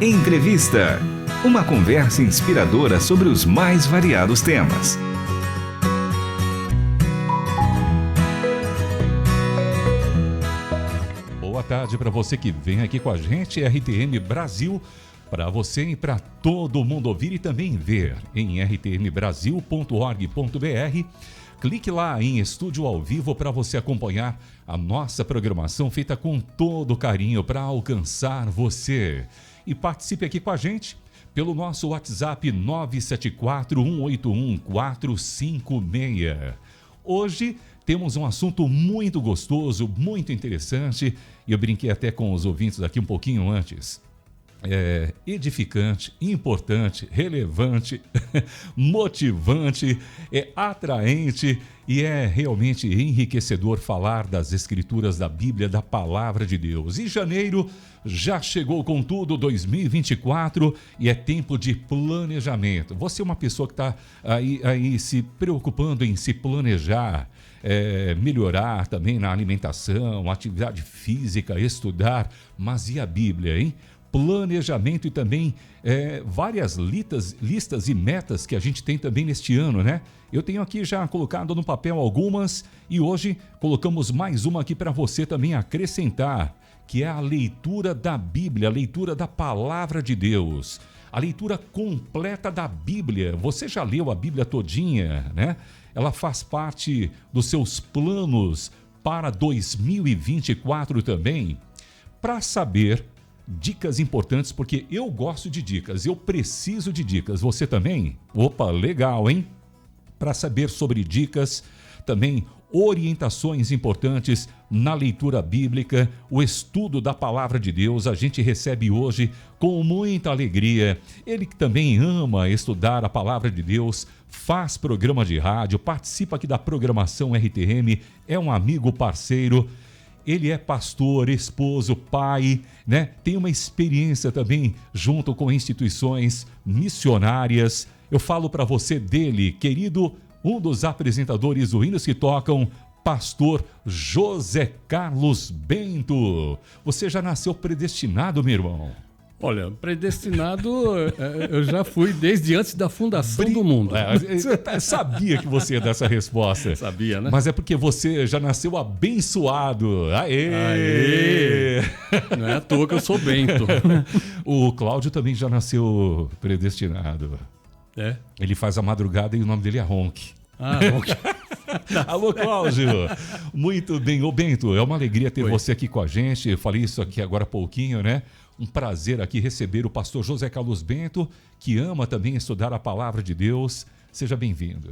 Entrevista. Uma conversa inspiradora sobre os mais variados temas. Boa tarde para você que vem aqui com a gente, RTM Brasil, para você e para todo mundo ouvir e também ver em rtmbrasil.org.br. Clique lá em Estúdio ao Vivo para você acompanhar a nossa programação feita com todo carinho para alcançar você. E participe aqui com a gente pelo nosso WhatsApp 974-181-456. Hoje temos um assunto muito gostoso, muito interessante, e eu brinquei até com os ouvintes aqui um pouquinho antes. É edificante, importante, relevante, motivante, é atraente e é realmente enriquecedor falar das Escrituras da Bíblia, da Palavra de Deus. E janeiro já chegou com tudo, 2024, e é tempo de planejamento. Você é uma pessoa que está aí se preocupando em se planejar, melhorar também na alimentação, atividade física, estudar, mas e a Bíblia, hein? Planejamento e também várias listas e metas que a gente tem também neste ano, né? Eu tenho aqui já colocado no papel algumas e hoje colocamos mais uma aqui para você também acrescentar, que é a leitura da Bíblia, a leitura da Palavra de Deus, a leitura completa da Bíblia. Você já leu a Bíblia todinha, né? Ela faz parte dos seus planos para 2024 também. Para saber dicas importantes, porque eu gosto de dicas, eu preciso de dicas. Você também? Opa, legal, hein? Para saber sobre dicas, também orientações importantes na leitura bíblica, o estudo da Palavra de Deus, a gente recebe hoje com muita alegria. Ele que também ama estudar a Palavra de Deus, faz programa de rádio, participa aqui da programação RTM, é um amigo parceiro. Ele é pastor, esposo, pai, né? Tem uma experiência também junto com instituições missionárias. Eu falo para você dele, querido, um dos apresentadores do Hinos que Tocam, pastor José Carlos Bento. Você já nasceu predestinado, meu irmão? Olha, predestinado eu já fui desde antes da fundação do mundo. Eu sabia que você ia dar essa resposta. Sabia, né? Mas é porque você já nasceu abençoado. Aê! Aê! Não é à toa que eu sou Bento. O Cláudio também já nasceu predestinado. É? Ele faz a madrugada e o nome dele é Ronk. Ah, Ronk. Alô, Cláudio. Muito bem. Ô, Bento, é uma alegria ter você aqui com a gente. Eu falei isso aqui agora há pouquinho, né? Um prazer aqui receber o pastor José Carlos Bento, que ama também estudar a Palavra de Deus. Seja bem-vindo.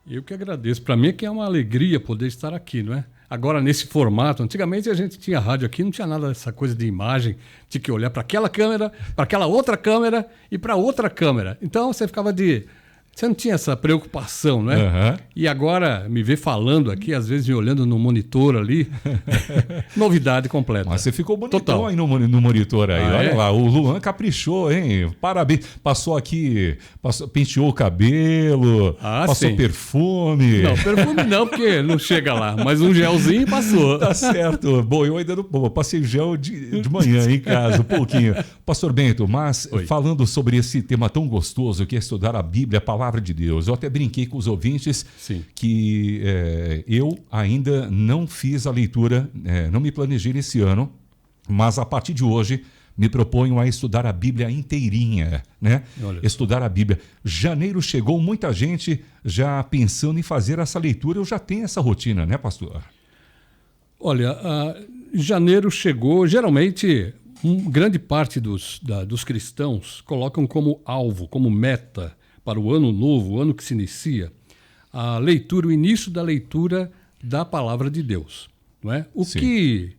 Eu que agradeço. Para mim é que é uma alegria poder estar aqui, não é? Agora, nesse formato, antigamente a gente tinha rádio aqui, não tinha nada dessa coisa de imagem, tinha que olhar para aquela câmera, para aquela outra câmera e para outra câmera. Então, você não tinha essa preocupação, né? Uhum. E agora, me ver falando aqui, às vezes me olhando no monitor ali, novidade completa. Mas você ficou bonitão Total. aí no monitor aí. Olha é? lá, o Luan caprichou, hein? Parabéns. Passou aqui, penteou o cabelo, passou sim. perfume. Não, perfume não, porque não chega lá. Mas um gelzinho passou. Tá certo. Bom, eu ainda não passei gel de manhã em casa, um pouquinho. Pastor Bento, mas falando sobre esse tema tão gostoso que é estudar a Bíblia, a Palavra de Deus, eu até brinquei com os ouvintes que eu ainda não fiz a leitura, não me planejei nesse ano, mas a partir de hoje me proponho a estudar a Bíblia inteirinha, né? Estudar a Bíblia. Janeiro chegou, muita gente já pensando em fazer essa leitura. Eu já tenho essa rotina, né, pastor? Olha, janeiro chegou, geralmente grande parte dos cristãos colocam como alvo, como meta para o ano novo, o ano que se inicia, a leitura, o início da leitura da Palavra de Deus. Não é? O que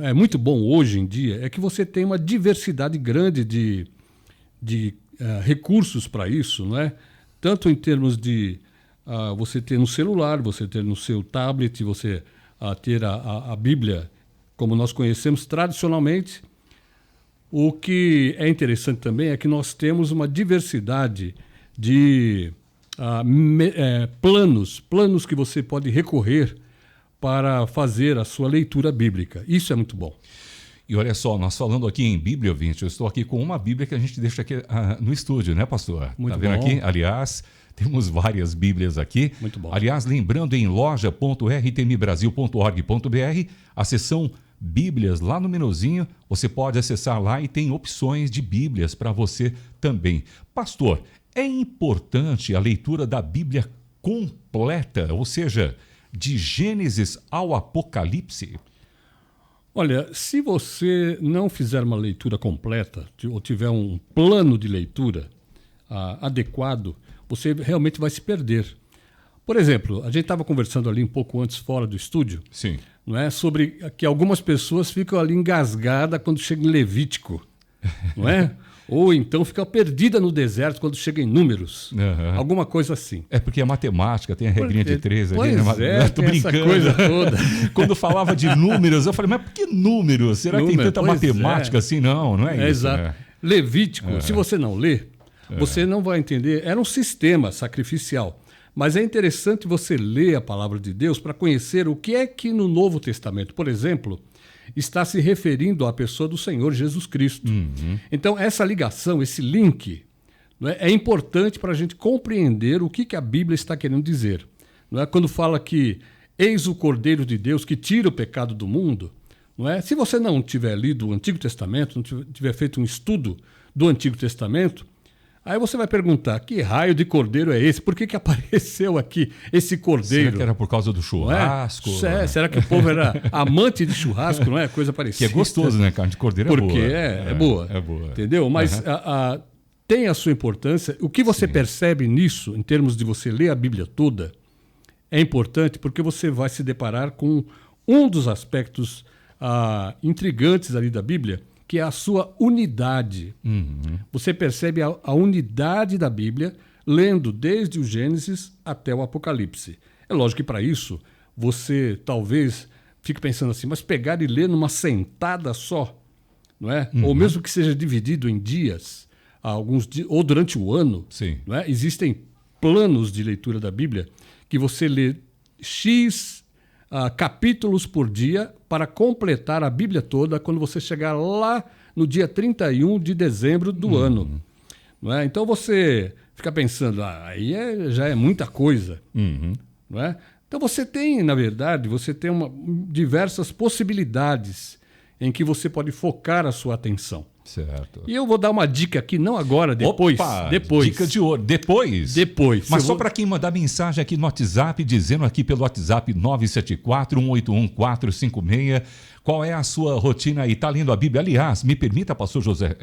é muito bom hoje em dia é que você tem uma diversidade grande de recursos para isso, não é? Tanto em termos de você ter no celular, você ter no seu tablet, você ter a Bíblia como nós conhecemos tradicionalmente. O que é interessante também é que nós temos uma diversidade de planos que você pode recorrer para fazer a sua leitura bíblica. Isso é muito bom. E olha só, nós falando aqui em Bíblia, ouvinte, eu estou aqui com uma Bíblia que a gente deixa aqui no estúdio, né, pastor? Muito tá vendo bom. aqui? Aliás, temos várias Bíblias aqui. Muito bom. Aliás, lembrando, em loja.rtmbrasil.org.br, a seção Bíblias, lá no menuzinho, você pode acessar lá e tem opções de Bíblias para você também. Pastor, é importante a leitura da Bíblia completa, ou seja, de Gênesis ao Apocalipse? Olha, se você não fizer uma leitura completa, ou tiver um plano de leitura adequado, você realmente vai se perder. Por exemplo, a gente estava conversando ali um pouco antes, fora do estúdio, Sim. não é? Sobre que algumas pessoas ficam ali engasgadas quando chega em Levítico, não é? Ou então fica perdida no deserto quando chega em Números. Uhum. Alguma coisa assim. É porque é matemática, tem a regrinha de 3 ali. Pois né? Tô tem brincando. essa coisa toda. Quando falava de números, eu falei, mas por que números? Será que tem tanta Pois matemática assim? Não é isso. Exato. Né? Levítico, se você não ler, você não vai entender. Era um sistema sacrificial. Mas é interessante você ler a palavra de Deus para conhecer o que é que no Novo Testamento, por exemplo, está se referindo à pessoa do Senhor Jesus Cristo. Uhum. Então, essa ligação, esse link, não é importante para a gente compreender o que a Bíblia está querendo dizer. Não é? Quando fala que eis o Cordeiro de Deus que tira o pecado do mundo, não é? Se você não tiver lido o Antigo Testamento, não tiver feito um estudo do Antigo Testamento, aí você vai perguntar, que raio de cordeiro é esse? Por que apareceu aqui esse cordeiro? Será que era por causa do churrasco? Será que o povo era amante de churrasco, não é? Coisa parecida. Que é gostoso, né? Carne de cordeiro é boa. Porque é boa. É boa. Entendeu? Mas tem a sua importância. O que você percebe nisso, em termos de você ler a Bíblia toda, é importante porque você vai se deparar com um dos aspectos intrigantes ali da Bíblia, que é a sua unidade. Uhum. Você percebe a unidade da Bíblia lendo desde o Gênesis até o Apocalipse. É lógico que para isso você talvez fique pensando assim, mas pegar e ler numa sentada só, não é? Uhum. Ou mesmo que seja dividido em dias, alguns dias, ou durante o ano, Sim. não é? Existem planos de leitura da Bíblia que você lê X capítulos por dia para completar a Bíblia toda quando você chegar lá no dia 31 de dezembro do ano. Não é? Então você fica pensando, aí já é muita coisa. Uhum. Não é? Então você tem, na verdade, diversas possibilidades em que você pode focar a sua atenção. Certo. E eu vou dar uma dica aqui, não agora, depois. Opa, depois. Dica de ouro. Depois? Depois. Mas só para quem mandar mensagem aqui no WhatsApp, dizendo aqui pelo WhatsApp 974-181-456, qual é a sua rotina aí? Está lendo a Bíblia? Aliás, me permita, pastor José,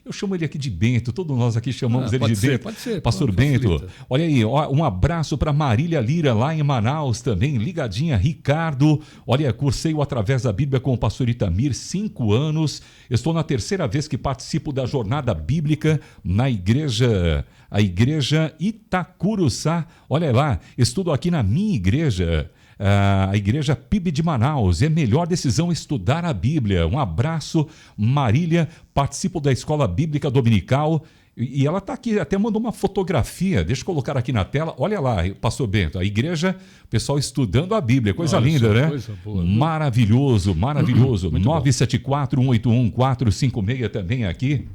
eu chamo ele aqui de Bento, todos nós aqui chamamos ele de Bento. Pode ser. Pastor Bento, olha aí, um abraço para Marília Lira, lá em Manaus também, ligadinha, Ricardo, olha, curseio através da Bíblia com o pastor Itamir, 5 anos, estou na 3ª vez que participo da jornada bíblica na igreja, a igreja Itacuruçá, olha lá, estudo aqui na minha igreja, a igreja PIB de Manaus, é melhor decisão estudar a Bíblia. Um abraço, Marília, participo da Escola Bíblica Dominical e ela está aqui, até mandou uma fotografia, deixa eu colocar aqui na tela, olha lá, pastor Bento, a igreja, o pessoal estudando a Bíblia, coisa linda, né? Coisa boa, maravilhoso, 974-181-456 também aqui.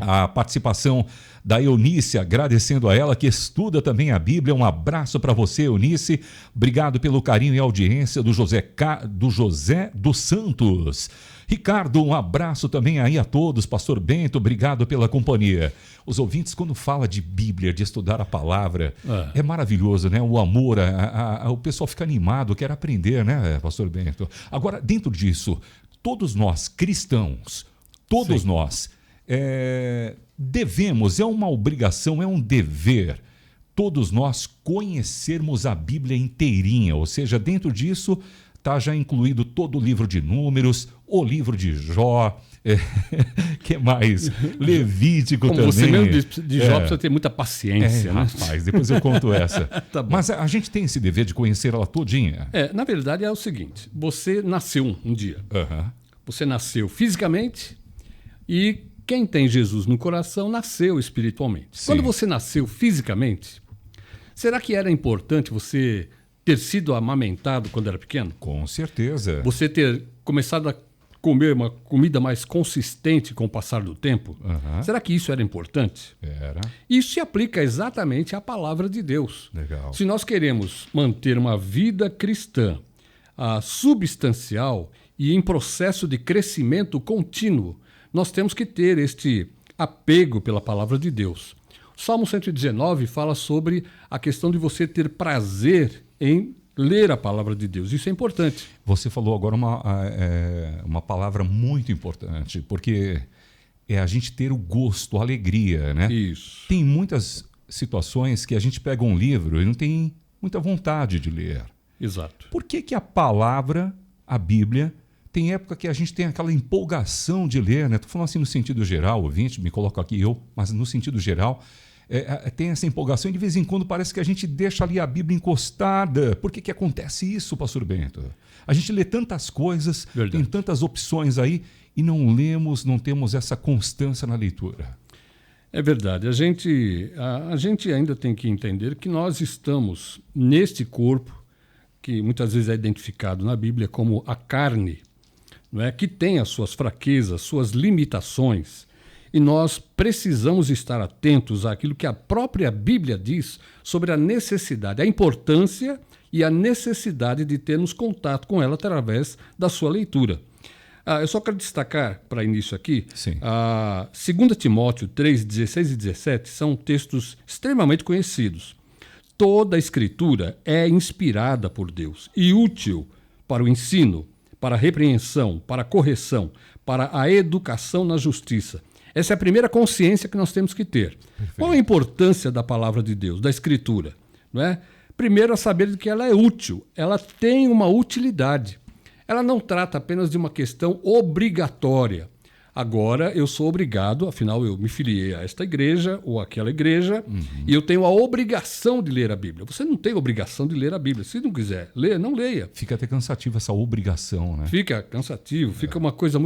A participação da Eunice, agradecendo a ela, que estuda também a Bíblia. Um abraço para você, Eunice. Obrigado pelo carinho e audiência do José dos Santos. Ricardo, um abraço também aí a todos. Pastor Bento, obrigado pela companhia. Os ouvintes, quando fala de Bíblia, de estudar a palavra, é maravilhoso, né? O amor, o pessoal fica animado, quer aprender, né, pastor Bento? Agora, dentro disso, todos nós, cristãos, todos Sim. nós, devemos, é uma obrigação, é um dever, todos nós conhecermos a Bíblia inteirinha, ou seja, dentro disso está já incluído todo o livro de Números, o livro de Jó, que mais? Levítico como também. você mesmo disse, de Jó precisa ter muita paciência. Né? Rapaz, depois eu conto essa. Tá bom. Mas a gente tem esse dever de conhecer ela todinha. Na verdade é o seguinte, você nasceu um dia, Aham. você nasceu fisicamente e quem tem Jesus no coração nasceu espiritualmente. Sim. Quando você nasceu fisicamente, será que era importante você ter sido amamentado quando era pequeno? Com certeza. Você ter começado a comer uma comida mais consistente com o passar do tempo? Será que isso era importante? Era. Isso se aplica exatamente à palavra de Deus. Legal. Se nós queremos manter uma vida cristã substancial e em processo de crescimento contínuo, nós temos que ter este apego pela palavra de Deus. O Salmo 119 fala sobre a questão de você ter prazer em ler a palavra de Deus. Isso é importante. Você falou agora uma palavra muito importante, porque é a gente ter o gosto, a alegria, né? Isso. Tem muitas situações que a gente pega um livro e não tem muita vontade de ler. Exato. Por que que a palavra, a Bíblia, tem época que a gente tem aquela empolgação de ler, né? Estou falando assim no sentido geral, ouvinte, me coloco aqui eu, mas no sentido geral, tem essa empolgação e de vez em quando parece que a gente deixa ali a Bíblia encostada. Por que que acontece isso, pastor Bento? A gente lê tantas coisas, Verdade. tem tantas opções aí e não lemos, não temos essa constância na leitura. É verdade. A gente ainda tem que entender que nós estamos neste corpo, que muitas vezes é identificado na Bíblia como a carne, não é? Que tem as suas fraquezas, suas limitações. E nós precisamos estar atentos àquilo que a própria Bíblia diz sobre a necessidade, a importância e a necessidade de termos contato com ela através da sua leitura. Eu só quero destacar, para início aqui, Sim. 2 Timóteo 3, 16 e 17 são textos extremamente conhecidos. Toda a Escritura é inspirada por Deus e útil para o ensino, para a repreensão, para a correção, para a educação na justiça. Essa é a primeira consciência que nós temos que ter. Perfeito. Qual a importância da palavra de Deus, da Escritura? Não é? Primeiro, a saber que ela é útil, ela tem uma utilidade. Ela não trata apenas de uma questão obrigatória. Agora eu sou obrigado, afinal eu me filiei a esta igreja ou àquela igreja, e eu tenho a obrigação de ler a Bíblia. Você não tem obrigação de ler a Bíblia. Se não quiser ler, não leia. Fica até cansativo essa obrigação, né? Fica cansativo, fica uma coisa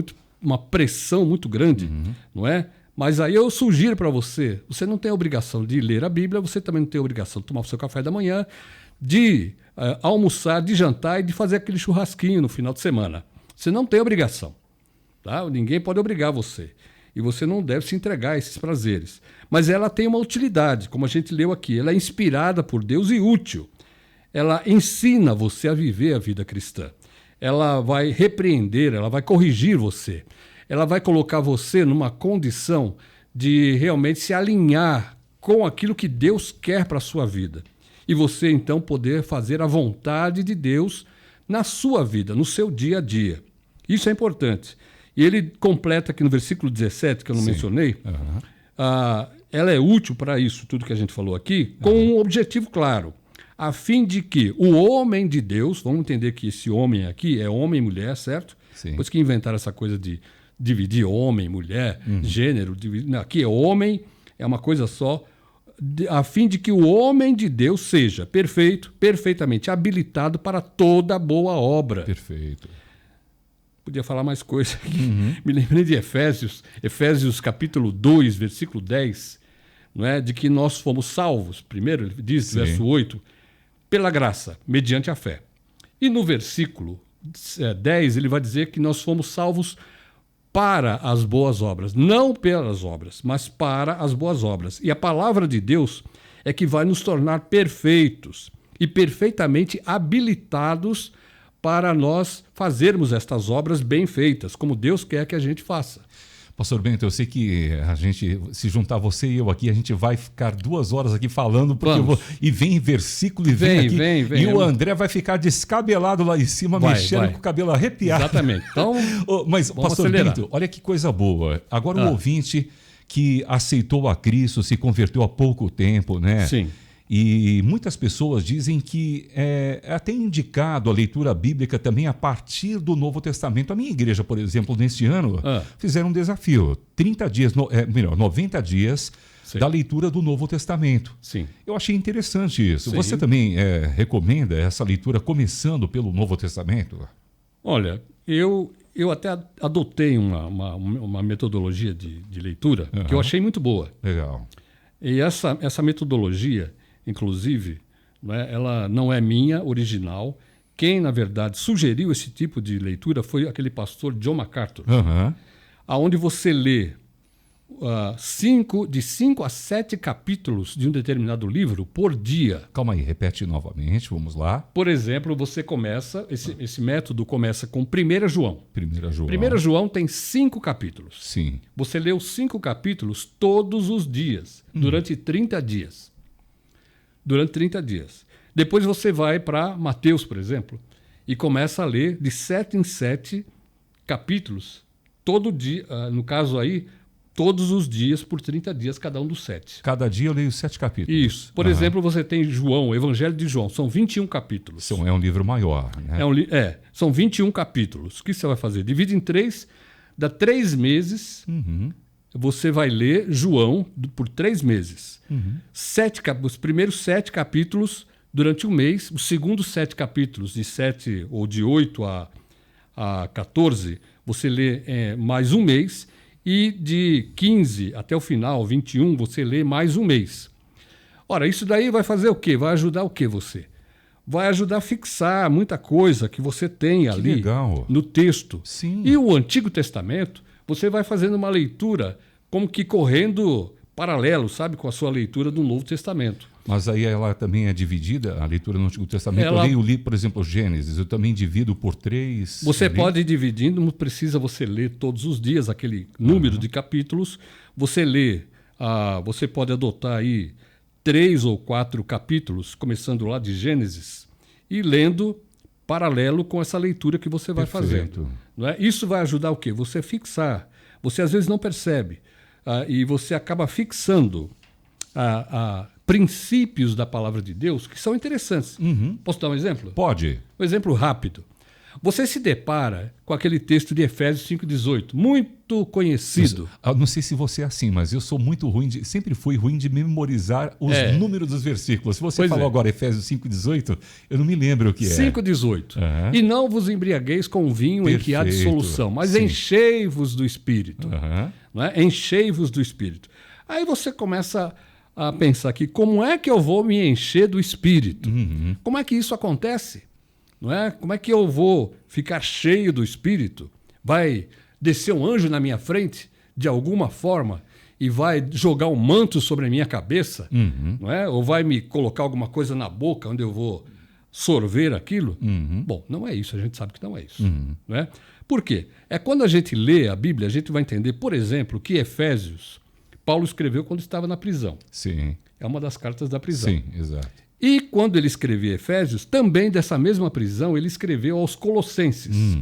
uma pressão muito grande, não é? Mas aí eu sugiro para você, você não tem a obrigação de ler a Bíblia, você também não tem a obrigação de tomar o seu café da manhã, de almoçar, de jantar e de fazer aquele churrasquinho no final de semana. Você não tem obrigação. Tá? Ninguém pode obrigar você. E você não deve se entregar a esses prazeres. Mas ela tem uma utilidade, como a gente leu aqui. Ela é inspirada por Deus e útil. Ela ensina você a viver a vida cristã. Ela vai repreender, ela vai corrigir você. Ela vai colocar você numa condição de realmente se alinhar com aquilo que Deus quer para a sua vida. E você, então, poder fazer a vontade de Deus na sua vida, no seu dia a dia. Isso é importante. E ele completa aqui no versículo 17, que eu não mencionei, ela é útil para isso, tudo que a gente falou aqui, com um objetivo claro, a fim de que o homem de Deus, vamos entender que esse homem aqui é homem e mulher, certo? Sim. Depois que inventaram essa coisa de dividir homem, mulher, gênero, aqui é homem, é uma coisa só, a fim de que o homem de Deus seja perfeito, perfeitamente habilitado para toda boa obra. Perfeito. Podia falar mais coisa aqui. Me lembrei de Efésios capítulo 2, versículo 10, não é? De que nós fomos salvos. Primeiro, ele diz, Sim. verso 8, pela graça, mediante a fé. E no versículo 10, ele vai dizer que nós fomos salvos para as boas obras. Não pelas obras, mas para as boas obras. E a palavra de Deus é que vai nos tornar perfeitos e perfeitamente habilitados para nós fazermos estas obras bem feitas, como Deus quer que a gente faça. Pastor Bento, eu sei que a gente, se juntar você e eu aqui, a gente vai ficar 2 horas aqui falando, porque e vem versículo e vem aqui. Vem. E o André vai ficar descabelado lá em cima, mexendo com o cabelo arrepiado. Exatamente. Então, mas, pastor acelerar. Bento, olha que coisa boa. Agora o ouvinte que aceitou a Cristo, se converteu há pouco tempo, né? Sim. E muitas pessoas dizem que é até indicado a leitura bíblica também a partir do Novo Testamento. A minha igreja, por exemplo, neste ano, fizeram um desafio. 90 dias da leitura do Novo Testamento. Sim. Eu achei interessante isso. Sim. Você também recomenda essa leitura começando pelo Novo Testamento? Olha, eu até adotei uma metodologia de leitura que eu achei muito boa. Legal. E essa metodologia, inclusive, ela não é minha, original. quem, na verdade, sugeriu esse tipo de leitura foi aquele pastor John MacArthur, Aham. aonde você lê de 5 a 7 capítulos de um determinado livro por dia. Calma aí, repete novamente, vamos lá. Por exemplo, você começa, esse método começa com 1 João. 1 João. 1 João tem 5 capítulos. Sim. Você lê os 5 capítulos todos os dias, durante 30 dias. Durante 30 dias. Depois você vai para Mateus, por exemplo, e começa a ler de 7 em 7 capítulos, todo dia, no caso aí, todos os dias por 30 dias, cada um dos 7. Cada dia eu leio 7 capítulos. Isso. Por exemplo, você tem João, o Evangelho de João, são 21 capítulos. É um livro maior, né? São 21 capítulos. O que você vai fazer? Divide em 3, dá 3 meses, você vai ler João por 3 meses. Os primeiros 7 capítulos durante um mês, os segundos 7 capítulos, de 7 ou de 8 a 14, você lê mais um mês, e de 15 até o final, 21, você lê mais um mês. Ora, isso daí vai fazer o quê? Vai ajudar o quê você? Vai ajudar a fixar muita coisa que você tem ali legal. no texto. Sim. E o Antigo Testamento, você vai fazendo uma leitura como que correndo paralelo, sabe, com a sua leitura do Novo Testamento. Mas aí ela também é dividida, a leitura no Antigo Testamento. Eu leio, por exemplo, Gênesis, eu também divido por 3. Você pode ir dividindo, não precisa você ler todos os dias aquele número de capítulos. Você lê, você pode adotar aí 3 ou 4 capítulos, começando lá de Gênesis, e lendo paralelo com essa leitura que você vai fazendo. Não é? Isso vai ajudar o quê? Você fixar. Você às vezes não percebe, e você acaba fixando princípios da palavra de Deus que são interessantes. Posso dar um exemplo? Pode. Um exemplo rápido. Você se depara com aquele texto de Efésios 5,18, muito conhecido. Eu não sei se você é assim, mas eu sou muito ruim, sempre fui ruim de memorizar os números dos versículos. Se você falou agora Efésios 5,18, eu não me lembro o que é. 5,18. E não vos embriagueis com vinho em que há dissolução, mas enchei-vos do Espírito. Não é? Enchei-vos do Espírito. Aí você começa a pensar aqui, como é que eu vou me encher do Espírito? Como é que isso acontece? Não é? Como é que eu vou ficar cheio do Espírito? Vai descer um anjo na minha frente, de alguma forma, e vai jogar um manto sobre a minha cabeça? Não é? Ou vai me colocar alguma coisa na boca, onde eu vou sorver aquilo? Bom, não é isso, a gente sabe que não é isso. Não é? Por quê? É quando a gente lê a Bíblia, a gente vai entender, por exemplo, que Efésios, Paulo escreveu quando estava na prisão. Sim. É uma das cartas da prisão. Sim, exato. E quando ele escrevia Efésios, também dessa mesma prisão, ele escreveu aos Colossenses.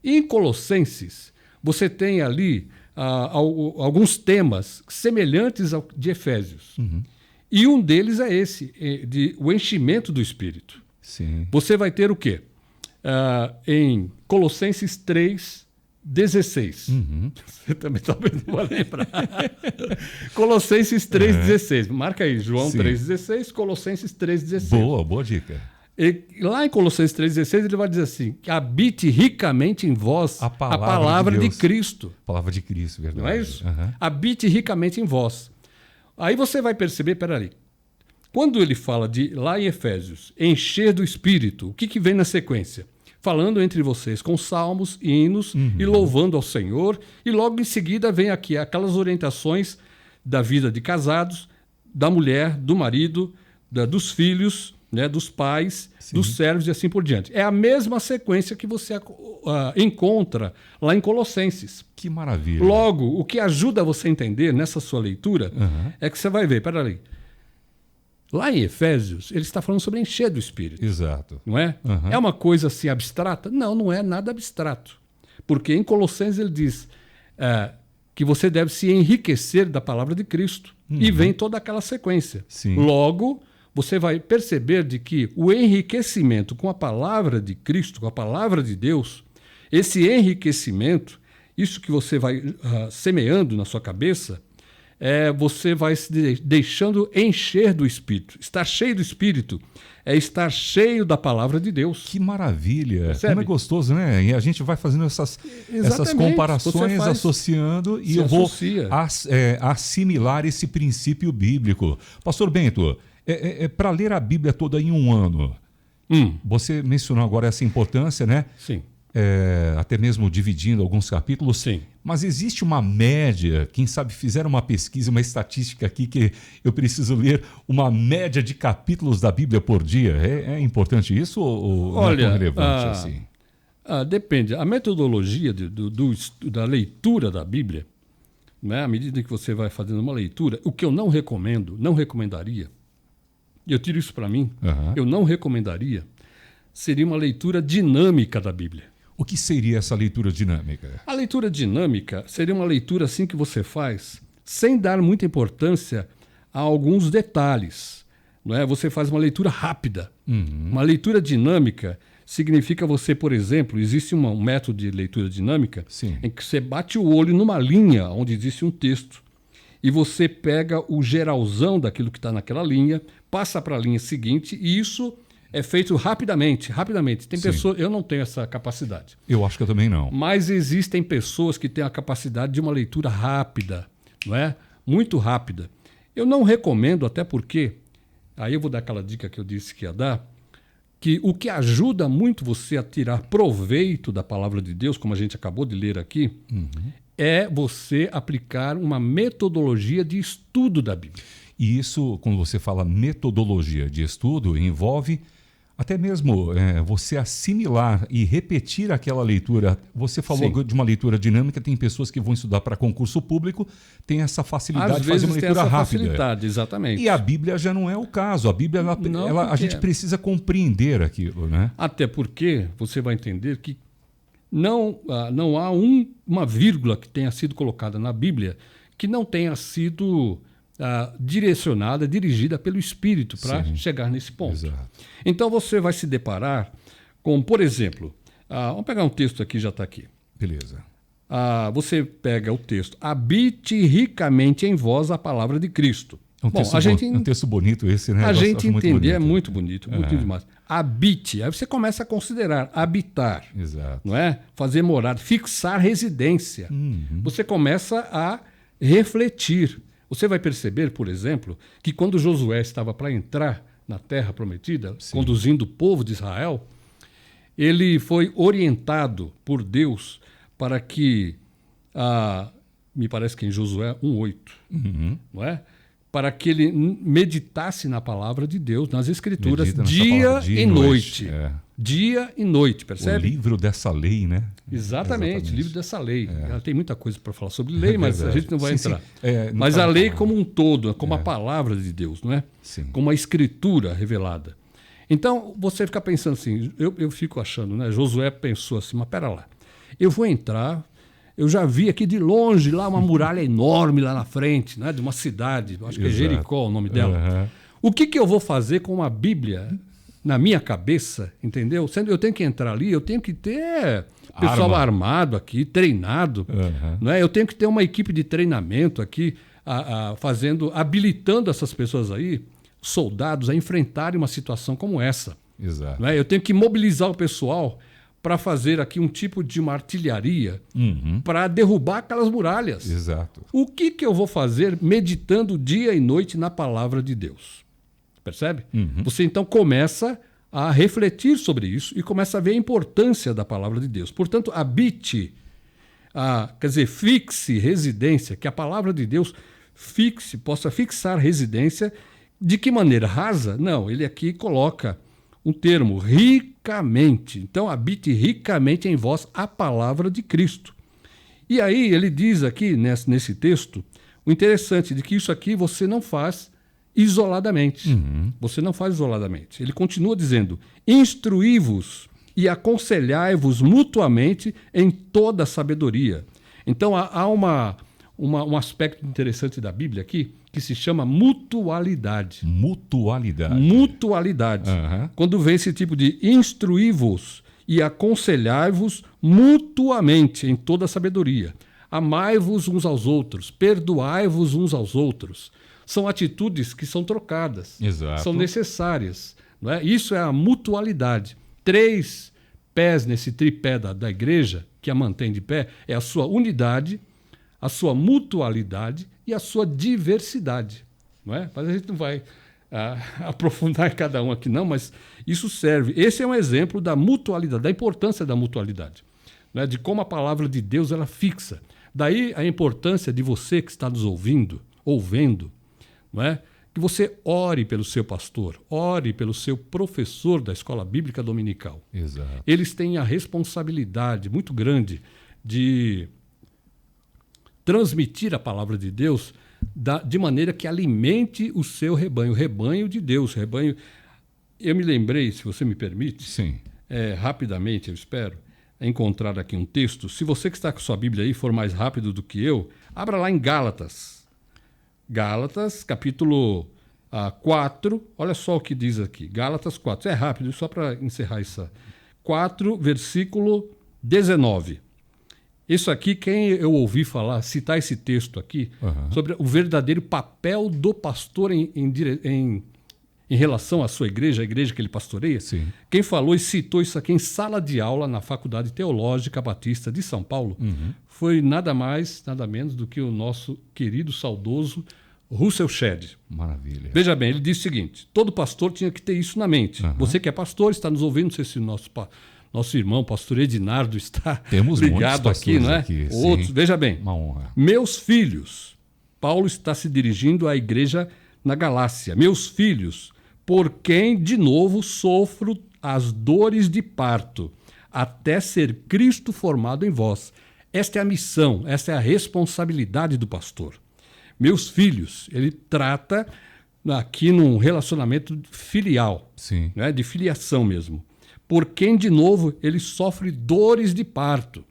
E em Colossenses, você tem ali alguns temas semelhantes ao de Efésios. E um deles é esse, o enchimento do Espírito. Sim. Você vai ter o quê? Em Colossenses 3:16. Você também talvez não vai lembrar. Colossenses 3:16. Marca aí, João 3:16, Colossenses 3:16. Boa dica. E lá em Colossenses 3:16 ele vai dizer assim, que habite ricamente em vós a palavra de Cristo. A palavra de Cristo, verdade. Não é isso? Habite ricamente em vós. Aí você vai perceber, peraí, quando ele fala lá em Efésios, encher do Espírito, o que vem na sequência? Falando entre vocês com salmos, hinos e louvando ao Senhor. E logo em seguida vem aqui aquelas orientações da vida de casados, da mulher, do marido, dos filhos, né, dos pais, dos servos e assim por diante. É a mesma sequência que você encontra lá em Colossenses. Que maravilha. Logo, o que ajuda você a entender nessa sua leitura é que você vai ver, peraí, lá em Efésios, ele está falando sobre encher do Espírito. Exato. Não é? É uma coisa assim abstrata? Não, não é nada abstrato. Porque em Colossenses ele diz que você deve se enriquecer da palavra de Cristo. E vem toda aquela sequência. Logo, você vai perceber de que o enriquecimento com a palavra de Cristo, com a palavra de Deus, esse enriquecimento, isso que você vai semeando na sua cabeça, você vai se deixando encher do Espírito. Estar cheio do Espírito é estar cheio da palavra de Deus. Que maravilha. Percebe? Como é gostoso, né? E a gente vai fazendo essas comparações, associando, e eu vou assimilar esse princípio bíblico. Pastor Bento, para ler a Bíblia toda em um ano, Você mencionou agora essa importância, né? Sim. Até mesmo dividindo alguns capítulos. Sim. Mas existe uma média, quem sabe fizeram uma pesquisa, uma estatística aqui que eu preciso ler uma média de capítulos da Bíblia por dia. É importante isso ou não é tão relevante assim? Depende. A metodologia da leitura da Bíblia, né, à medida que você vai fazendo uma leitura, o que eu não recomendaria, e eu tiro isso para mim, eu não recomendaria, seria uma leitura dinâmica da Bíblia. O que seria essa leitura dinâmica? A leitura dinâmica seria uma leitura assim que você faz sem dar muita importância a alguns detalhes. Não é? Você faz uma leitura rápida. Uma leitura dinâmica significa você, por exemplo, existe um método de leitura dinâmica em que você bate o olho numa linha onde existe um texto e você pega o geralzão daquilo que está naquela linha, passa para a linha seguinte e isso é feito rapidamente. Tem pessoas, eu não tenho essa capacidade. Eu acho que eu também não. Mas existem pessoas que têm a capacidade de uma leitura rápida, não é? Muito rápida. Eu não recomendo, até porque, aí eu vou dar aquela dica que eu disse que ia dar, que o que ajuda muito você a tirar proveito da palavra de Deus, como a gente acabou de ler aqui, é você aplicar uma metodologia de estudo da Bíblia. E isso, quando você fala metodologia de estudo, envolve até mesmo você assimilar e repetir aquela leitura. Você falou de uma leitura dinâmica, tem pessoas que vão estudar para concurso público, tem essa facilidade de fazer uma leitura rápida. Facilidade, exatamente. E a Bíblia já não é o caso. A Bíblia, a gente precisa compreender aquilo, né? Até porque você vai entender que não há uma vírgula que tenha sido colocada na Bíblia que não tenha sido direcionada, dirigida pelo Espírito para chegar nesse ponto. Exato. Então você vai se deparar com, por exemplo, vamos pegar um texto aqui, já está aqui. Beleza. Você pega o texto, habite ricamente em vós a palavra de Cristo. É um texto bonito esse, né? A gente entender é muito bonito demais. Habite, aí você começa a considerar habitar, Exato. não é? Fazer morada, fixar residência. Você começa a refletir. Você vai perceber, por exemplo, que quando Josué estava para entrar na Terra Prometida, conduzindo o povo de Israel, ele foi orientado por Deus para que, me parece que em Josué 1:8, não é? Para que ele meditasse na palavra de Deus, nas Escrituras, dia e noite. Dia e noite, percebe? O livro dessa lei, né? Exatamente, livro dessa lei. Ela tem muita coisa para falar sobre lei, mas a gente não vai entrar. Sim. Mas a lei como um todo, como a palavra de Deus, não é? Sim. Como a Escritura revelada. Então, você fica pensando assim, eu fico achando, né? Josué pensou assim, mas pera lá, eu vou entrar, eu já vi aqui de longe lá uma muralha enorme lá na frente, né? De uma cidade, acho que é Jericó o nome dela. O que eu vou fazer com uma Bíblia na minha cabeça, entendeu? Sendo eu tenho que entrar ali, eu tenho que ter pessoal armado aqui, treinado, não é? Eu tenho que ter uma equipe de treinamento aqui, habilitando essas pessoas aí, soldados, a enfrentarem uma situação como essa. Exato. Não é? Eu tenho que mobilizar o pessoal para fazer aqui um tipo de uma artilharia para derrubar aquelas muralhas. Exato. O que eu vou fazer meditando dia e noite na palavra de Deus? Percebe? Você então começa a refletir sobre isso e começa a ver a importância da palavra de Deus. Portanto, habite, quer dizer, fixe residência, que a palavra de Deus possa fixar residência. De que maneira? Rasa? Não, ele aqui coloca um termo, ricamente. Então, habite ricamente em vós a palavra de Cristo. E aí ele diz aqui, nesse texto, o interessante de que isso aqui você não faz isoladamente. Você não faz isoladamente. Ele continua dizendo, instruí-vos e aconselhai-vos mutuamente em toda a sabedoria. Então, há um aspecto interessante da Bíblia aqui, que se chama mutualidade. Mutualidade. Quando vem esse tipo de instruí-vos e aconselhai-vos mutuamente em toda a sabedoria. Amai-vos uns aos outros, perdoai-vos uns aos outros. São atitudes que são trocadas, Exato. São necessárias. Não é? Isso é a mutualidade. 3 pés nesse tripé da igreja, que a mantém de pé, é a sua unidade, a sua mutualidade e a sua diversidade. Não é? Mas a gente não vai aprofundar em cada um aqui, não, mas isso serve. Esse é um exemplo da mutualidade, da importância da mutualidade, né? De como a palavra de Deus ela fixa. Daí a importância de você que está nos ouvindo, não é? Que você ore pelo seu pastor, ore pelo seu professor da escola bíblica dominical. Exato. Eles têm a responsabilidade muito grande de transmitir a palavra de Deus de maneira que alimente o seu rebanho, o rebanho de Deus, rebanho. Eu me lembrei, se você me permite, Sim. Rapidamente, eu espero, encontrar aqui um texto. Se você que está com sua Bíblia aí for mais rápido do que eu, abra lá em Gálatas. Gálatas, capítulo 4, olha só o que diz aqui. Gálatas 4, é rápido, só para encerrar isso. 4, versículo 19. Isso aqui, quem eu ouvi falar, citar esse texto aqui, sobre o verdadeiro papel do pastor em relação à sua igreja, a igreja que ele pastoreia, Sim. quem falou e citou isso aqui em sala de aula na Faculdade Teológica Batista de São Paulo, foi nada mais, nada menos do que o nosso querido, saudoso Russell Shedd. Maravilha. Veja bem, ele diz o seguinte: todo pastor tinha que ter isso na mente. Você que é pastor, está nos ouvindo, não sei se o nosso irmão, pastor Edinardo, está Temos ligado aqui, não é? Aqui, outros, sim. Veja bem. Uma honra. Meus filhos, Paulo está se dirigindo à igreja na Galácia. Meus filhos, por quem de novo sofro as dores de parto, até ser Cristo formado em vós. Esta é a missão, esta é a responsabilidade do pastor. Meus filhos, ele trata aqui num relacionamento filial, Sim. né, de filiação mesmo. Por quem, de novo, ele sofre dores de parto.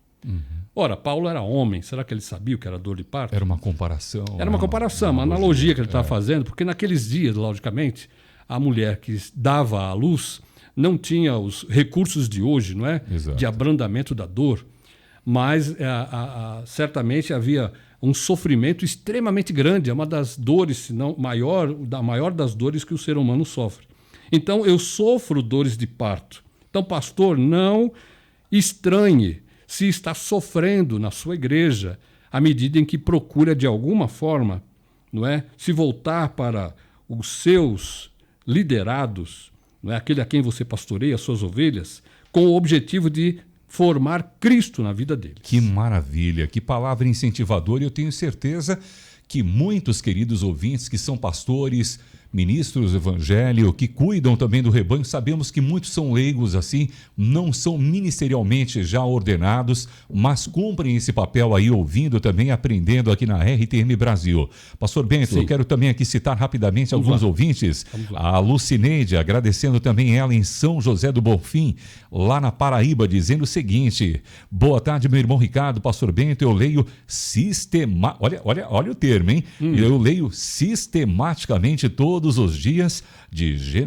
Ora, Paulo era homem, será que ele sabia o que era dor de parto? Era uma comparação. Era uma comparação, uma analogia que ele estava fazendo, porque naqueles dias, logicamente, a mulher que dava à luz não tinha os recursos de hoje, não é? Exato. De abrandamento da dor, mas certamente havia um sofrimento extremamente grande, é uma das dores, se não da maior das dores que o ser humano sofre. Então, eu sofro dores de parto. Então, pastor, não estranhe se está sofrendo na sua igreja, à medida em que procura, de alguma forma, não é, se voltar para os seus liderados, não é, aquele a quem você pastoreia, as suas ovelhas, com o objetivo de formar Cristo na vida deles. Que maravilha, que palavra incentivadora. Eu tenho certeza que muitos queridos ouvintes que são pastores, ministros do evangelho, que cuidam também do rebanho, sabemos que muitos são leigos assim, não são ministerialmente já ordenados, mas cumprem esse papel aí, ouvindo também, aprendendo aqui na RTM Brasil. Pastor Bento, Sim. eu quero também aqui citar rapidamente alguns ouvintes. A Lucineide, agradecendo também ela em São José do Bonfim, lá na Paraíba, dizendo o seguinte: boa tarde, meu irmão Ricardo, Pastor Bento, eu leio olha o termo, hein? Eu leio sistematicamente todos os dias,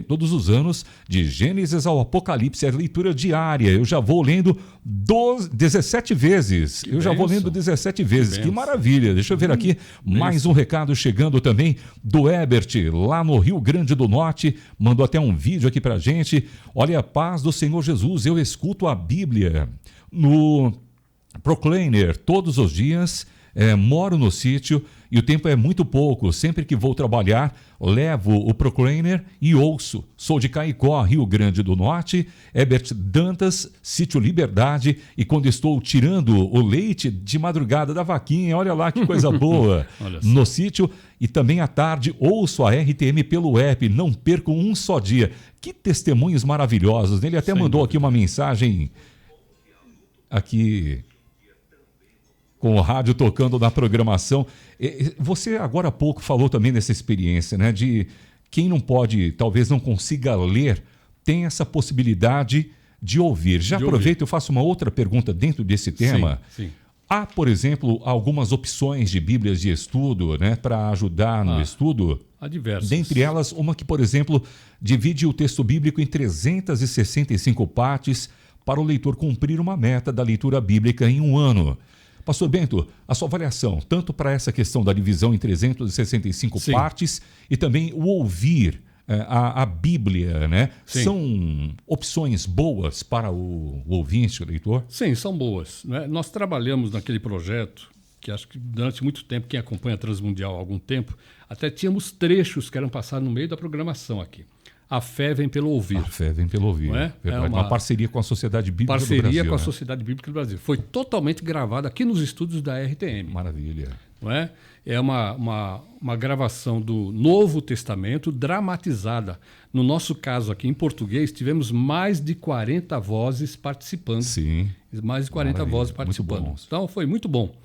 todos os anos, de Gênesis ao Apocalipse, é leitura diária. Eu já vou lendo 17 vezes. Que bênção. 17 vezes. Que bênção. maravilha. Deixa eu ver aqui mais um recado chegando também do Herbert, lá no Rio Grande do Norte. Mandou até um vídeo aqui pra gente. Olha, a paz do Senhor Jesus. Eu escuto a Bíblia no Proclaimer todos os dias. Moro no sítio e o tempo é muito pouco. Sempre que vou trabalhar, levo o Proclaimer e ouço. Sou de Caicó, Rio Grande do Norte, Herbert Dantas, sítio Liberdade, e quando estou tirando o leite de madrugada da vaquinha, olha lá que coisa boa, no sítio, e também à tarde ouço a RTM pelo app, não perco um só dia. Que testemunhos maravilhosos. Ele até mandou aqui uma mensagem aqui com o rádio tocando na programação. Você agora há pouco falou também dessa experiência, né? De quem não pode, talvez não consiga ler, tem essa possibilidade de ouvir. Já aproveito e faço uma outra pergunta dentro desse tema. Sim. Há, por exemplo, algumas opções de bíblias de estudo, né, para ajudar no estudo? Há diversas. Dentre elas, uma que, por exemplo, divide o texto bíblico em 365 partes para o leitor cumprir uma meta da leitura bíblica em um ano. Pastor Bento, a sua avaliação, tanto para essa questão da divisão em 365 Sim. partes e também o ouvir a Bíblia, né? Sim. São opções boas para o ouvinte, o leitor? Sim, são boas, né? Nós trabalhamos naquele projeto que acho que durante muito tempo, quem acompanha a Transmundial há algum tempo, até tínhamos trechos que eram passados no meio da programação aqui. A fé vem pelo ouvir. A fé vem pelo ouvir. Não é? Verdade. É uma parceria com a Sociedade Bíblica do Brasil. Parceria com a Sociedade Bíblica do Brasil. Foi totalmente gravada aqui nos estúdios da RTM. Maravilha. Não é? É uma gravação do Novo Testamento dramatizada. No nosso caso aqui em português, tivemos mais de 40 vozes participando. Sim. Mais de 40 Maravilha. vozes participando. Muito bom. Então foi muito bom.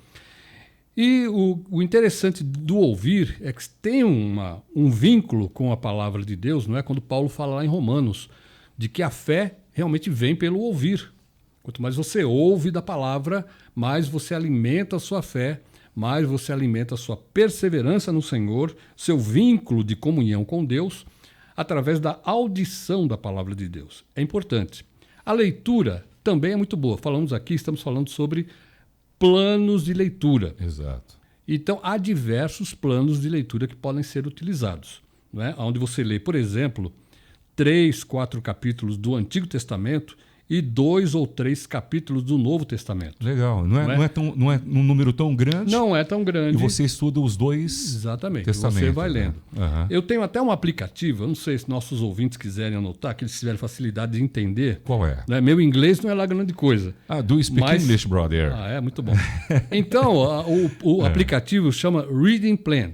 E o interessante do ouvir é que tem um vínculo com a palavra de Deus, não é? Quando Paulo fala lá em Romanos, de que a fé realmente vem pelo ouvir. Quanto mais você ouve da palavra, mais você alimenta a sua fé, mais você alimenta a sua perseverança no Senhor, seu vínculo de comunhão com Deus, através da audição da palavra de Deus. É importante. A leitura também é muito boa. Estamos falando sobre planos de leitura. Exato. Então, há diversos planos de leitura que podem ser utilizados. Não é? Onde você lê, por exemplo, 3, 4 capítulos do Antigo Testamento e 2 ou 3 capítulos do Novo Testamento. Legal. Não é um número tão grande. Não é tão grande. E você estuda os dois Exatamente. testamentos. Você vai lendo. Né? Uhum. Eu tenho até um aplicativo, eu não sei se nossos ouvintes quiserem anotar, que eles tiverem facilidade de entender. Qual é? Né? Meu inglês não é lá grande coisa. Do Speak English, brother. Muito bom. Então, o aplicativo chama Reading Plan.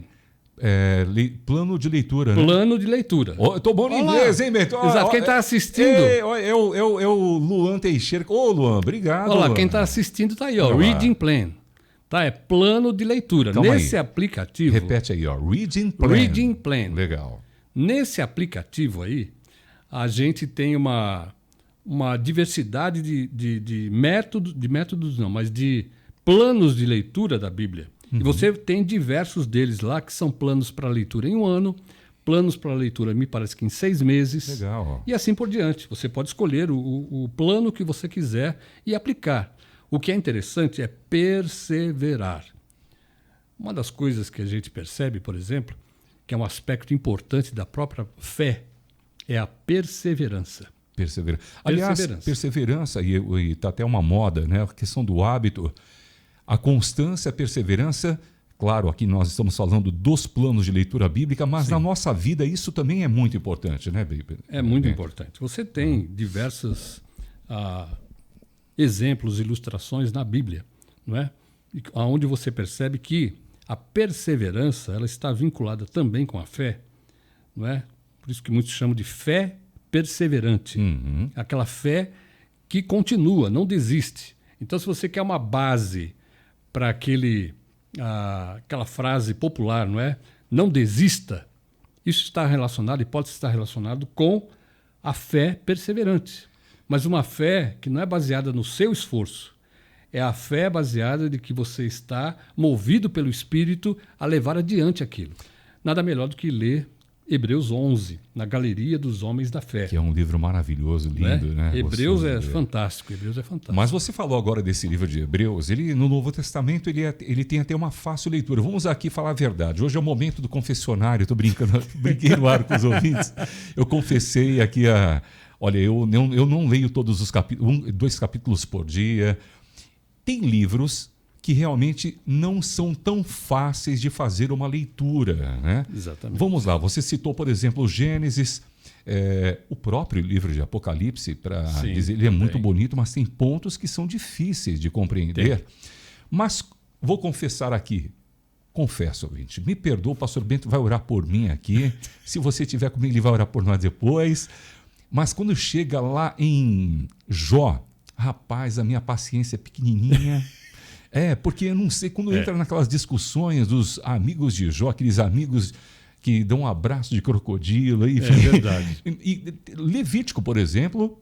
Plano de leitura, né? Plano de leitura. Eu tô bom no inglês, hein, Beto? Exato. Quem está assistindo... É o Luan Teixeira. Ô, Luan, obrigado. Olha lá, Luan. quem está assistindo está aí, ó. Reading Plan. Tá? É plano de leitura. Nesse aplicativo... Repete aí, ó. Reading Plan. Reading Plan. Legal. Nesse aplicativo aí, a gente tem uma diversidade de métodos não, mas de planos de leitura da Bíblia. E você tem diversos deles lá, que são planos para leitura em 1 ano, planos para leitura, me parece que em 6 meses. Legal. E assim por diante. Você pode escolher o plano que você quiser e aplicar. O que é interessante é perseverar. Uma das coisas que a gente percebe, por exemplo, que é um aspecto importante da própria fé, é a perseverança. Aliás, perseverança, e está até uma moda, né? A questão do hábito. A constância, a perseverança, claro, aqui nós estamos falando dos planos de leitura bíblica, mas na nossa vida isso também é muito importante, né, Bíblia? É muito importante. Você tem diversos exemplos, ilustrações na Bíblia, não é? Onde você percebe que a perseverança ela está vinculada também com a fé, não é? Por isso que muitos chamam de fé perseverante. Aquela fé que continua, não desiste. Então, se você quer uma base para aquela frase popular, não é? Não desista. Isso está relacionado e pode estar relacionado com a fé perseverante. Mas uma fé que não é baseada no seu esforço. É a fé baseada de que você está movido pelo Espírito a levar adiante aquilo. Nada melhor do que ler Hebreus 11, na Galeria dos Homens da Fé. Que é um livro maravilhoso, lindo, né? Hebreus é fantástico, Hebreus é fantástico. Mas você falou agora desse livro de Hebreus, ele no Novo Testamento ele tem até uma fácil leitura. Vamos aqui falar a verdade. Hoje é o momento do confessionário, estou brincando, brinquei no ar com os ouvintes. Eu confessei aqui olha, eu não leio todos os capítulos, 2 capítulos por dia. Tem livros que realmente não são tão fáceis de fazer uma leitura, né? Exatamente. Vamos lá, você citou, por exemplo, o Gênesis, o próprio livro de Apocalipse, para dizer, ele é muito bonito, mas tem pontos que são difíceis de compreender. Mas vou confessar aqui, confesso, ouvinte, me perdoa, o pastor Bento vai orar por mim aqui, se você estiver comigo, ele vai orar por nós depois, mas quando chega lá em Jó, rapaz, a minha paciência é pequenininha. Porque eu não sei, quando entra naquelas discussões dos amigos de Jó, aqueles amigos que dão um abraço de crocodilo. Enfim. É verdade. E Levítico, por exemplo,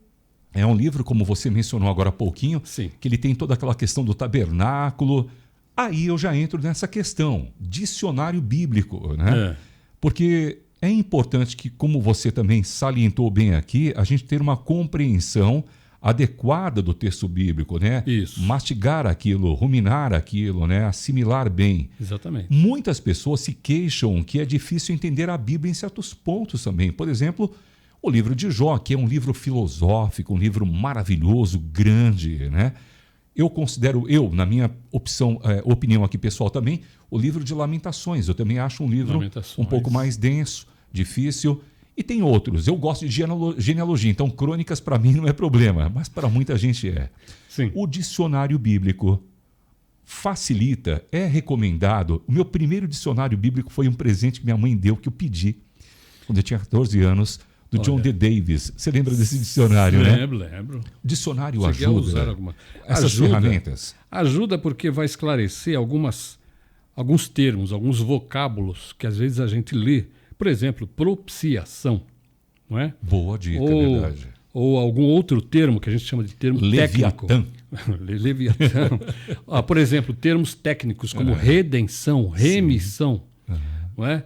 é um livro, como você mencionou agora há pouquinho, que ele tem toda aquela questão do tabernáculo. Aí eu já entro nessa questão, dicionário bíblico, né? Porque é importante que, como você também salientou bem aqui, a gente ter uma compreensão adequada do texto bíblico, né? Isso. Mastigar aquilo, ruminar aquilo, né? Assimilar bem. Exatamente. Muitas pessoas se queixam que é difícil entender a Bíblia em certos pontos também. Por exemplo, o livro de Jó, que é um livro filosófico, um livro maravilhoso, grande, né? Eu considero, na minha opinião aqui pessoal também, o livro de Lamentações. Eu também acho um livro um pouco mais denso, difícil. E tem outros. Eu gosto de genealogia, então crônicas para mim não é problema, mas para muita gente é. Sim. O dicionário bíblico facilita, é recomendado. O meu primeiro dicionário bíblico foi um presente que minha mãe deu, que eu pedi quando eu tinha 14 anos, do John D. Davis. Você lembra desse dicionário, né? Lembro. O dicionário Cheguei a usar ajuda essas ferramentas. Ajuda porque vai esclarecer alguns termos, alguns vocábulos que às vezes a gente lê. Por exemplo, propiciação, não é? Boa dica, verdade. Ou algum outro termo que a gente chama de termo técnico. Leviatã. Por exemplo, termos técnicos como redenção, remissão. Não é?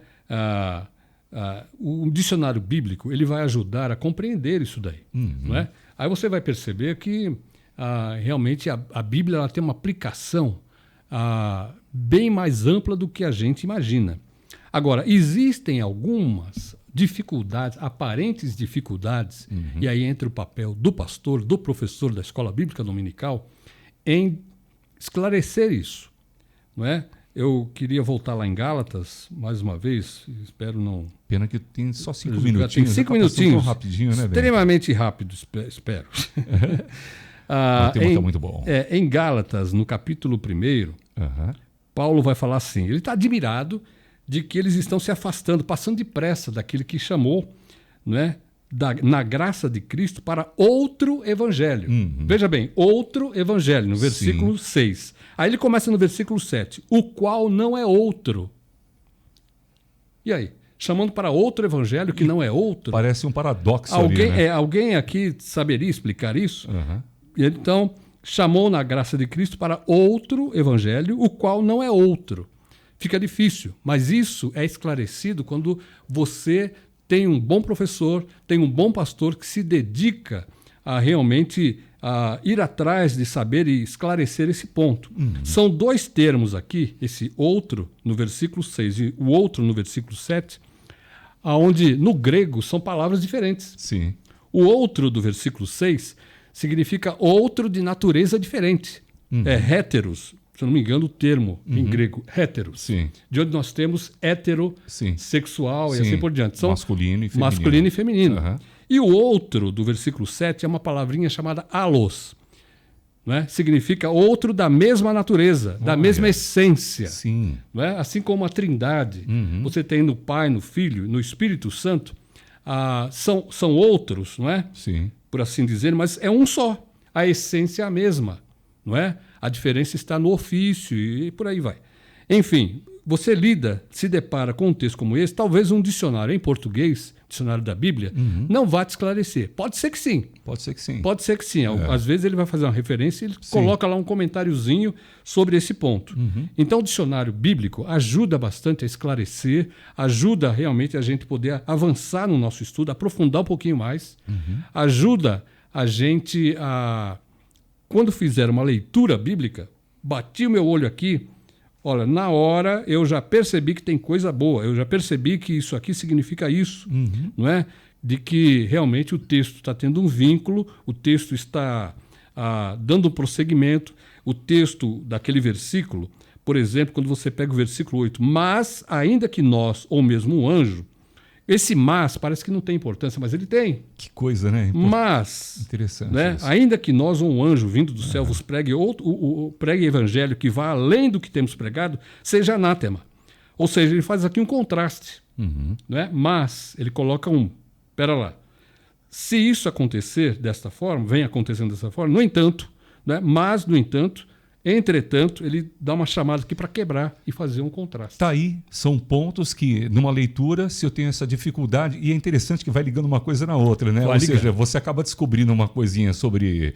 O dicionário bíblico ele vai ajudar a compreender isso daí. Não é? Aí você vai perceber que realmente a Bíblia ela tem uma aplicação bem mais ampla do que a gente imagina. Agora, existem algumas dificuldades, aparentes dificuldades, e aí entra o papel do pastor, do professor da escola bíblica dominical, em esclarecer isso. Não é? Eu queria voltar lá em Gálatas, mais uma vez, espero não... Pena que tem só 5 minutinhos. Tem 5 minutinhos. Tão rapidinho, né, extremamente rápido, espero. O tema está muito bom. Em Gálatas, no capítulo 1, Paulo vai falar assim, ele está admirado de que eles estão se afastando, passando depressa daquele que chamou, né, na graça de Cristo para outro evangelho. Veja bem, outro evangelho, no versículo 6. Aí ele começa no versículo 7, o qual não é outro. E aí? Chamando para outro evangelho que não é outro? Parece um paradoxo ali, né? Alguém aqui saberia explicar isso? Então, chamou na graça de Cristo para outro evangelho, o qual não é outro. Fica difícil, mas isso é esclarecido quando você tem um bom professor, tem um bom pastor que se dedica a realmente ir atrás de saber e esclarecer esse ponto. São 2 termos aqui, esse outro no versículo 6 e o outro no versículo 7, onde no grego são palavras diferentes. Sim. O outro do versículo 6 significa outro de natureza diferente. É héteros. Se eu não me engano, o termo em grego, héteros. Sim. De onde nós temos heterossexual e assim por diante. São masculino e feminino. Masculino e feminino. E o outro, do versículo 7, é uma palavrinha chamada alos. Não é? Significa outro da mesma natureza, da mesma essência. Sim. Não é? Assim como a Trindade, você tem no Pai, no Filho, no Espírito Santo, são outros, não é? Sim. Por assim dizer, mas é um só. A essência é a mesma, não é? A diferença está no ofício e por aí vai. Enfim, você se depara com um texto como esse, talvez um dicionário em português, dicionário da Bíblia, não vá te esclarecer. Pode ser que sim. Pode ser que sim. Pode ser que sim. Às vezes ele vai fazer uma referência e ele coloca lá um comentáriozinho sobre esse ponto. Então o dicionário bíblico ajuda bastante a esclarecer, ajuda realmente a gente poder avançar no nosso estudo, aprofundar um pouquinho mais, ajuda a gente a... Quando fizer uma leitura bíblica, bati o meu olho aqui, olha, na hora eu já percebi que tem coisa boa, eu já percebi que isso aqui significa isso, não é? De que realmente o texto está tendo um vínculo, o texto está dando um prosseguimento, o texto daquele versículo, por exemplo, quando você pega o versículo 8, mas ainda que nós, ou mesmo um anjo, esse mas parece que não tem importância, mas ele tem. Que coisa, né? Mas, interessante, né, ainda que nós ou um anjo vindo do céu vos pregue o pregue evangelho que vá além do que temos pregado, seja anátema. Ou seja, ele faz aqui um contraste. Né? Mas ele coloca pera lá, se isso acontecer desta forma, vem acontecendo dessa forma, no entanto, né, mas, no entanto, entretanto, ele dá uma chamada aqui para quebrar e fazer um contraste. Tá aí, são pontos que, numa leitura, se eu tenho essa dificuldade, e é interessante que vai ligando uma coisa na outra, né? Ou seja, você acaba descobrindo uma coisinha sobre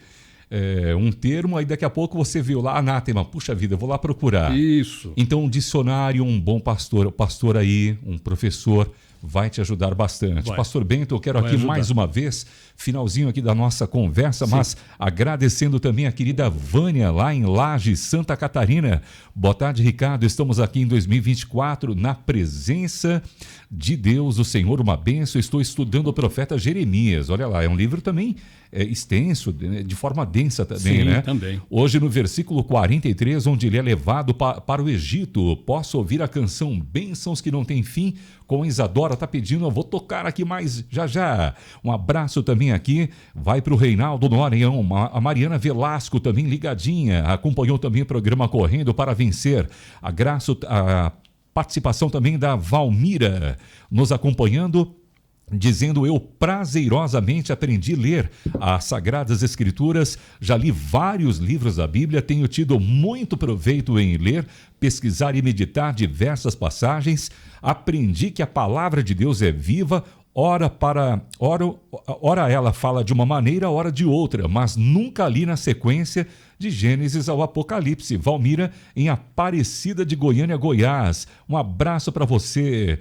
um termo, aí daqui a pouco você viu lá, anátema, puxa vida, eu vou lá procurar. Isso. Então, um dicionário, um bom pastor, o pastor aí, um professor, vai te ajudar bastante. Vai. Pastor Bento, eu quero Vai aqui ajudar. mais uma vez, finalzinho aqui da nossa conversa, mas agradecendo também a querida Vânia, lá em Lages, Santa Catarina. Boa tarde, Ricardo. Estamos aqui em 2024, na presença de Deus, o Senhor, uma bênção. Estou estudando o profeta Jeremias. Olha lá, é um livro também extenso, de forma densa também, Sim, né? também. Hoje, no versículo 43, onde ele é levado para o Egito, posso ouvir a canção Bênçãos que não tem fim, com Isadora, tá pedindo, eu vou tocar aqui mais já. Um abraço também aqui, vai para o Reinaldo Noronha, a Mariana Velasco também ligadinha, acompanhou também o programa Correndo para Vencer, a participação também da Valmira, nos acompanhando, dizendo: eu prazerosamente aprendi a ler as Sagradas Escrituras, já li vários livros da Bíblia, tenho tido muito proveito em ler, pesquisar e meditar diversas passagens, aprendi que a palavra de Deus é viva, ora ela fala de uma maneira, ora de outra, mas nunca li na sequência de Gênesis ao Apocalipse. Valmira, em Aparecida de Goiânia, Goiás. Um abraço para você.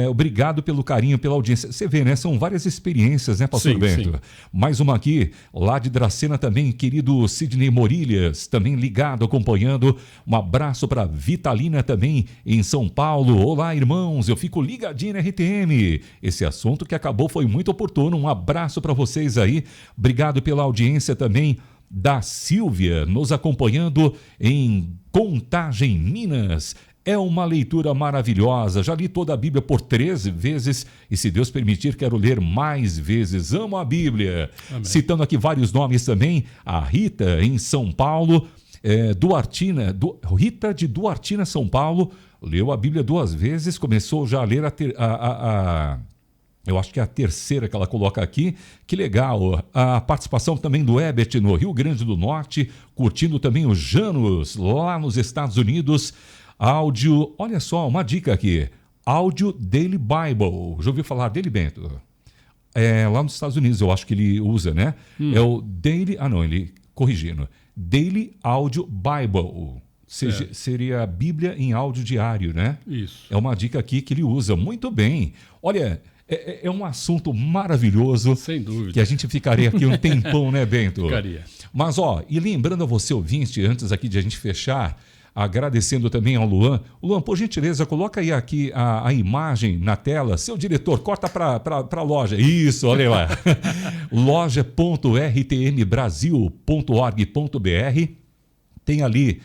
Obrigado pelo carinho, pela audiência. Você vê, né? São várias experiências, né, Pastor Bento? Sim. Mais uma aqui, lá de Dracena também, querido Sidney Morilhas, também ligado, acompanhando. Um abraço para Vitalina também, em São Paulo. Olá, irmãos, eu fico ligadinho na RTM. Esse assunto que acabou foi muito oportuno. Um abraço para vocês aí. Obrigado pela audiência também da Silvia, nos acompanhando em Contagem, Minas. É uma leitura maravilhosa. Já li toda a Bíblia por 13 vezes e, se Deus permitir, quero ler mais vezes. Amo a Bíblia. Amém. Citando aqui vários nomes também. A Rita, em São Paulo. Rita de Duartina, São Paulo. Leu a Bíblia 2 vezes. Começou já a ler eu acho que é a terceira que ela coloca aqui. Que legal. A participação também do Ebert no Rio Grande do Norte, curtindo também o Janos lá nos Estados Unidos. Áudio, olha só, uma dica aqui. Áudio Daily Bible. Já ouviu falar dele, Bento? Lá nos Estados Unidos, eu acho que ele usa, né? É o Daily... corrigindo. Daily Audio Bible. Seria a Bíblia em áudio diário, né? Isso. É uma dica aqui que ele usa. Muito bem. Olha... É um assunto maravilhoso. Sem dúvida. Que a gente ficaria aqui um tempão, né, Bento? Ficaria. Mas, e lembrando a você, ouvinte, antes aqui de a gente fechar, agradecendo também ao Luan. Luan, por gentileza, coloca aí aqui a imagem na tela. Seu diretor, corta para a loja. Isso, olha lá. loja.rtmbrasil.org.br. Tem ali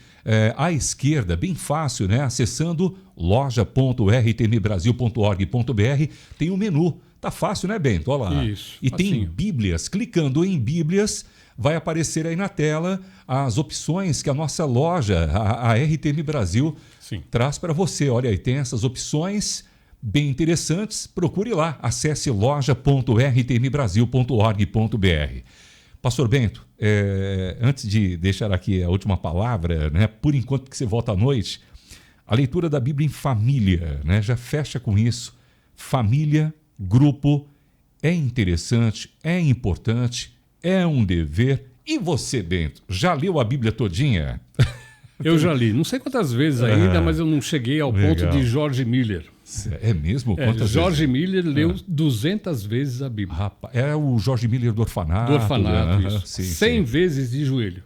à esquerda, bem fácil, né? Acessando loja.rtmbrasil.org.br, tem um menu. Tá fácil, né, Bento? Olha lá. Isso, e facinho. tem Bíblias. Clicando em Bíblias, vai aparecer aí na tela as opções que a nossa loja, a RTM Brasil, traz para você. Olha aí, tem essas opções bem interessantes. Procure lá. Acesse loja.rtmbrasil.org.br. Pastor Bento, antes de deixar aqui a última palavra, né, por enquanto que você volta à noite, a leitura da Bíblia em família, né, já fecha com isso. Família, grupo, é interessante, é importante, é um dever. E você, Bento, já leu a Bíblia todinha? Eu já li, não sei quantas vezes ainda, mas eu não cheguei ao ponto de George Miller. É mesmo? Quantas George vezes? Miller leu 200 vezes a Bíblia. Rapaz, é o George Miller do orfanato. Do orfanato, né? isso. Sim, 100 vezes de joelho.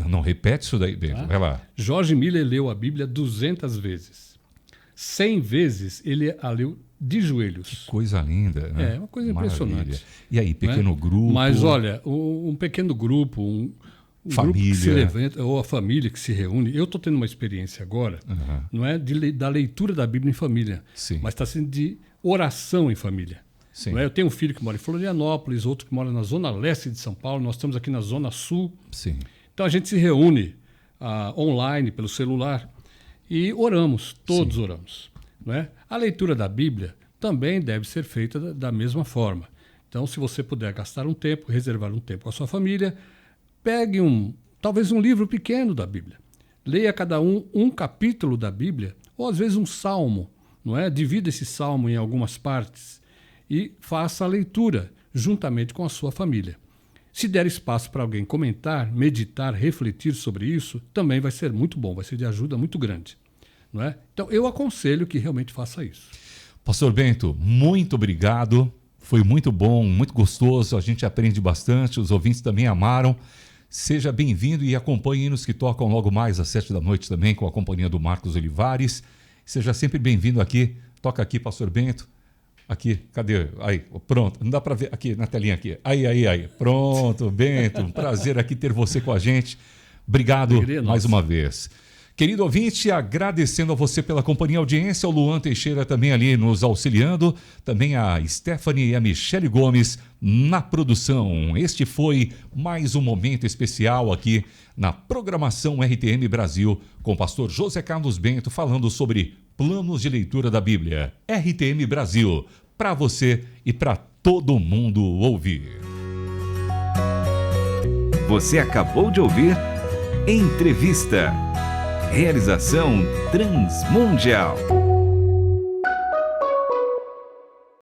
Não, repete isso daí, Bento. Vai lá. George Miller leu a Bíblia 200 vezes. 100 vezes ele a leu de joelhos. Que coisa linda, né? É uma coisa impressionante. E aí, pequeno grupo? Mas olha, um pequeno grupo, um família. Grupo que se levanta, ou a família que se reúne. Eu estou tendo uma experiência agora, não é da leitura da Bíblia em família, mas está sendo de oração em família. Não é? Eu tenho um filho que mora em Florianópolis, outro que mora na zona leste de São Paulo, nós estamos aqui na zona sul. Sim. Então a gente se reúne online, pelo celular, e oramos, todos oramos. Não é? A leitura da Bíblia também deve ser feita da mesma forma. Então, se você puder gastar um tempo, reservar um tempo com a sua família, pegue talvez um livro pequeno da Bíblia. Leia cada um capítulo da Bíblia, ou às vezes um salmo, não é? Divida esse salmo em algumas partes e faça a leitura juntamente com a sua família. Se der espaço para alguém comentar, meditar, refletir sobre isso, também vai ser muito bom, vai ser de ajuda muito grande. Não é? Então, eu aconselho que realmente faça isso. Pastor Bento, muito obrigado. Foi muito bom, muito gostoso. A gente aprende bastante. Os ouvintes também amaram. Seja bem-vindo e acompanhe nos que tocam logo mais às 7 da noite também com a companhia do Marcos Olivares. Seja sempre bem-vindo aqui. Toca aqui, Pastor Bento. Aqui, cadê? Aí, pronto. Não dá para ver aqui na telinha aqui. Aí. Pronto, Bento. Um prazer aqui ter você com a gente. Obrigado mais uma vez. Querido ouvinte, agradecendo a você pela companhia e audiência, o Luan Teixeira também ali nos auxiliando, também a Stephanie e a Michele Gomes na produção. Este foi mais um momento especial aqui na programação RTM Brasil, com o pastor José Carlos Bento falando sobre planos de leitura da Bíblia. RTM Brasil, para você e para todo mundo ouvir. Você acabou de ouvir Entrevista. Realização Transmundial.